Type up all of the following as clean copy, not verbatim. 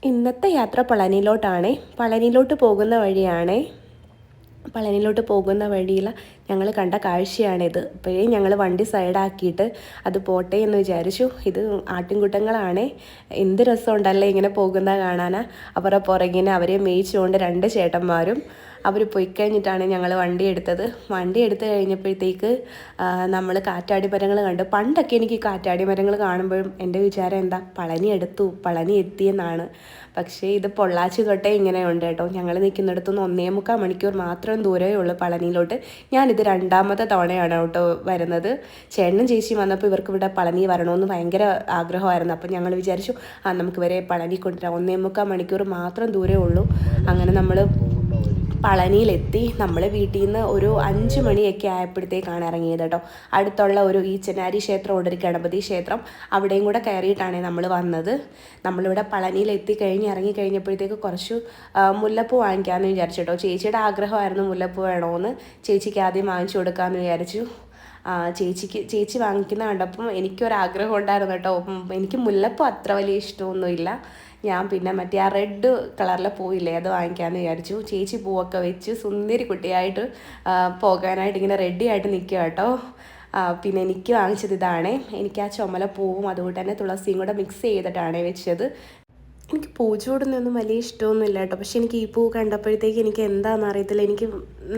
ഇന്നത്തെ യാത്ര പളനിയിലോട്ടാണേ. പളനിയിലോട്ട് പോകുന്ന വഴിയാണേ. പളനിയിലോട്ട് പോകുന്ന വഴിയിൽ ഞങ്ങൾ കണ്ട കാഴ്ചയാണിത്. ഇപ്പോഴേ ഞങ്ങൾ വണ്ടി സൈഡാക്കിയിട്ട് അത് പോട്ടെ എന്ന് വിചാരിച്ചു. ഇത് ആട്ടിൻകൂട്ടങ്ങളാണേ. എന്ത് രസമുണ്ടല്ലേ ഇങ്ങനെ പോകുന്നത് കാണാനാ. അവരുടെ പുറകിന് അവരെ മേയിച്ചുകൊണ്ട് 2 ചേട്ടന്മാരും അവർ പോയി കഴിഞ്ഞിട്ടാണ് ഞങ്ങൾ വണ്ടി എടുത്തത്. വണ്ടി എടുത്ത് കഴിഞ്ഞപ്പോഴത്തേക്ക് നമ്മൾ കാറ്റാടി മരങ്ങൾ കണ്ടു. പണ്ടൊക്കെ എനിക്ക് കാറ്റാടി മരങ്ങൾ കാണുമ്പോഴും എൻ്റെ വിചാരം എന്താ, പളനി എത്തിയെന്നാണ്. പക്ഷേ ഇത് പൊള്ളാച്ചി തൊട്ടേ ഇങ്ങനെയുണ്ട് കേട്ടോ. ഞങ്ങൾ നിൽക്കുന്നിടത്തുനിന്ന് 1.25 മണിക്കൂർ മാത്രം ദൂരമേ ഉള്ളൂ പളനിയിലോട്ട്. ഞാനിത് 2ാമത്തെ തവണയാണ് കേട്ടോ വരുന്നത്. ചേട്ടനും ചേച്ചിയും വന്നപ്പോൾ ഇവർക്ക് ഇവിടെ പളനി വരണമെന്ന് ഭയങ്കര ആഗ്രഹമായിരുന്നു. അപ്പം ഞങ്ങൾ വിചാരിച്ചു നമുക്ക് വരെ പളനി കൊണ്ടുവരാം. 1.25 മണിക്കൂർ മാത്രം ദൂരമേ ഉള്ളൂ. അങ്ങനെ നമ്മൾ പളനിയിലെത്തി. നമ്മൾ വീട്ടിൽ നിന്ന് ഒരു 5 മണിയൊക്കെ ആയപ്പോഴത്തേക്കാണ് ഇറങ്ങിയത് കേട്ടോ. അടുത്തുള്ള ഒരു ഈച്ചനാരി ക്ഷേത്രം ഉണ്ട്, ഒരു ഗണപതി ക്ഷേത്രം, അവിടെയും കൂടെ കയറിയിട്ടാണ് നമ്മൾ വന്നത്. നമ്മളിവിടെ പളനിയിലെത്തി ഇറങ്ങി കഴിഞ്ഞപ്പോഴത്തേക്ക് കുറച്ച് മുല്ലപ്പൂ വാങ്ങിക്കാമെന്ന് വിചാരിച്ചു കേട്ടോ. ചേച്ചിയുടെ ആഗ്രഹമായിരുന്നു മുല്ലപ്പൂ വേണമെന്ന്. ചേച്ചിക്ക് ആദ്യം വാങ്ങിച്ചു കൊടുക്കാമെന്ന് വിചാരിച്ചു. ചേച്ചി വാങ്ങിക്കുന്ന കണ്ടപ്പം എനിക്കൊരാഗ്രഹം ഉണ്ടായിരുന്നു കേട്ടോ. എനിക്ക് മുല്ലപ്പൂ അത്ര വലിയ ഇഷ്ടമൊന്നുമില്ല. ഞാൻ പിന്നെ മറ്റേ ആ റെഡ് കളറിലെ പൂവില്ലേ അത് വാങ്ങിക്കാമെന്ന് വിചാരിച്ചു. ചേച്ചി പൂവൊക്കെ വെച്ച് സുന്ദരി കുട്ടിയായിട്ട് പോകാനായിട്ട് ഇങ്ങനെ റെഡി ആയിട്ട് നിൽക്കുക കേട്ടോ. പിന്നെ എനിക്ക് വാങ്ങിച്ചത് ഇതാണേ. എനിക്ക് ആ ചുമല പൂവും അതുകൊണ്ട് തന്നെ തുളസിയും കൂടെ മിക്സ് ചെയ്തിട്ടാണ് വെച്ചത്. എനിക്ക് പൂച്ചൂടുന്നൊന്നും വലിയ ഇഷ്ടമൊന്നുമില്ല കേട്ടോ. പക്ഷെ എനിക്ക് ഈ പൂ കണ്ടപ്പോഴത്തേക്ക് എനിക്ക് എന്താണെന്ന് അറിയത്തില്ല, എനിക്ക്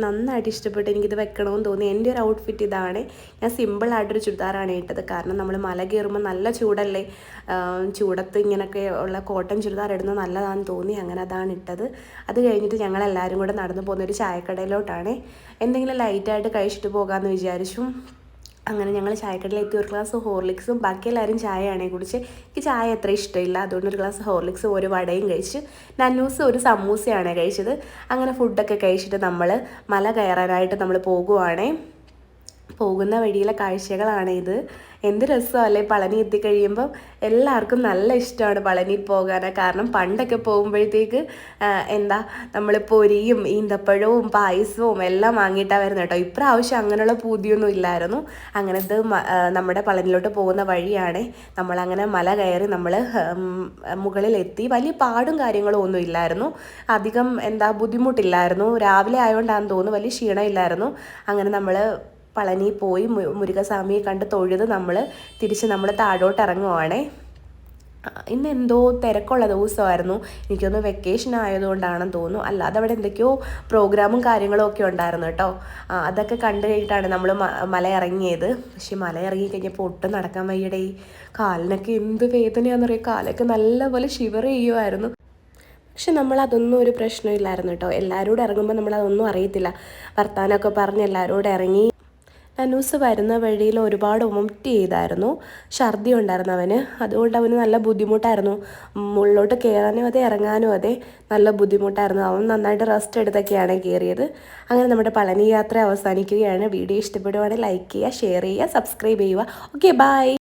നന്നായിട്ട് ഇഷ്ടപ്പെട്ട്. എനിക്കിത് വെക്കണമെന്ന് തോന്നി. എൻ്റെ ഒരു ഔട്ട്ഫിറ്റ് ഇതാണ്. ഞാൻ സിമ്പിളായിട്ടൊരു ചുരിദാറാണ് ഇട്ടത്. കാരണം നമ്മൾ മല കയറുമ്പോൾ നല്ല ചൂടല്ലേ. ചൂടത്ത് ഇങ്ങനെയൊക്കെ ഉള്ള കോട്ടൺ ചുരിദാർ ഇടുന്നത് നല്ലതാണെന്ന് തോന്നി. അങ്ങനെ അതാണ് ഇട്ടത്. അത് കഴിഞ്ഞിട്ട് ഞങ്ങളെല്ലാവരും കൂടെ നടന്നു പോകുന്ന ഒരു ചായക്കടയിലോട്ടാണ്. എന്തെങ്കിലും ലൈറ്റായിട്ട് കഴിച്ചിട്ട് പോകാമെന്ന് വിചാരിച്ചു. അങ്ങനെ ഞങ്ങൾ ചായക്കടയിലെത്തി. ഒരു ഗ്ലാസ് ഹോർലിക്സും, ബാക്കി എല്ലാവരും ചായയാണേ കുടിച്ച്. എനിക്ക് ചായ അത്ര ഇഷ്ടമില്ല. അതുകൊണ്ട് ഒരു ഗ്ലാസ് ഹോർലിക്സും ഒരു വടയും കഴിച്ച്. നന്നൂസ് ഒരു സമൂസയാണ് കഴിച്ചത്. അങ്ങനെ ഫുഡൊക്കെ കഴിച്ചിട്ട് നമ്മൾ മല കയറാനായിട്ട് നമ്മൾ പോകുവാണേ. പോകുന്ന വഴിയിലെ കാഴ്ചകളാണ് ഇത്. എന്ത് രസമല്ലേ പളനി എത്തിക്കഴിയുമ്പം. എല്ലാവർക്കും നല്ല ഇഷ്ടമാണ് പളനിയിൽ പോകാൻ. കാരണം പണ്ടൊക്കെ പോകുമ്പോഴത്തേക്ക് എന്താ നമ്മൾ പൊരിയും ഈന്തപ്പഴവും പായസവും എല്ലാം വാങ്ങിയിട്ടാണ് വരുന്നത് കേട്ടോ. ഇപ്രാവശ്യം അങ്ങനെയുള്ള പൂതിയൊന്നും ഇല്ലായിരുന്നു. അങ്ങനത്തെ നമ്മുടെ പളനിയിലോട്ട് പോകുന്ന വഴിയാണ്. നമ്മളങ്ങനെ മല കയറി നമ്മൾ മുകളിലെത്തി. വലിയ പാടും കാര്യങ്ങളും ഒന്നും ഇല്ലായിരുന്നു. അധികം ബുദ്ധിമുട്ടില്ലായിരുന്നു. രാവിലെ ആയതുകൊണ്ടാണെന്ന് തോന്നുന്നു, വലിയ ക്ഷീണമില്ലായിരുന്നു. അങ്ങനെ നമ്മൾ പളനി പോയി മുരുകസ്വാമിയെ കണ്ട് തൊഴുത് തിരിച്ച് നമ്മൾ താഴോട്ട് ഇറങ്ങുവാണേ. ഇന്ന് എന്തോ തിരക്കുള്ള ദിവസമായിരുന്നു. എനിക്കൊന്ന് വെക്കേഷൻ ആയതുകൊണ്ടാണെന്ന് തോന്നുന്നു. അല്ലാതെ അവിടെ എന്തൊക്കെയോ പ്രോഗ്രാമും കാര്യങ്ങളും ഒക്കെ ഉണ്ടായിരുന്നു കേട്ടോ. അതൊക്കെ കണ്ടു കഴിഞ്ഞിട്ടാണ് നമ്മൾ മല ഇറങ്ങിയത്. പക്ഷേ മല ഇറങ്ങി കഴിഞ്ഞപ്പോൾ ഒട്ടും നടക്കാൻ വയ്യടേ. കാലിനൊക്കെ എന്ത് വേദനയാണെന്നറിയാം. കാലൊക്കെ നല്ലപോലെ ഷിവർ ചെയ്യുമായിരുന്നു. പക്ഷെ നമ്മളതൊന്നും ഒരു പ്രശ്നമില്ലായിരുന്നു കേട്ടോ. എല്ലാവരോടും ഇറങ്ങുമ്പോൾ നമ്മളതൊന്നും അറിയത്തില്ല. വർത്താനമൊക്കെ പറഞ്ഞ് എല്ലാവരോടും ഇറങ്ങി. നനൂസ് വരുന്ന വഴിയിൽ ഒരുപാട് വൊമിറ്റ് ചെയ്തായിരുന്നു. ഛർദി ഉണ്ടായിരുന്നു അവന്. അതുകൊണ്ട് അവന് നല്ല ബുദ്ധിമുട്ടായിരുന്നു. മുകളിലോട്ട് കയറാനും അതെ ഇറങ്ങാനും അതെ നല്ല ബുദ്ധിമുട്ടായിരുന്നു. അവൻ നന്നായിട്ട് റെസ്റ്റ് എടുത്തൊക്കെയാണ് കയറിയത്. അങ്ങനെ നമ്മുടെ പളനി യാത്ര അവസാനിക്കുകയാണ്. വീഡിയോ ഇഷ്ടപ്പെടുവാണെങ്കിൽ ലൈക്ക് ചെയ്യുക, ഷെയർ ചെയ്യുക, സബ്സ്ക്രൈബ് ചെയ്യുക. Okay, by.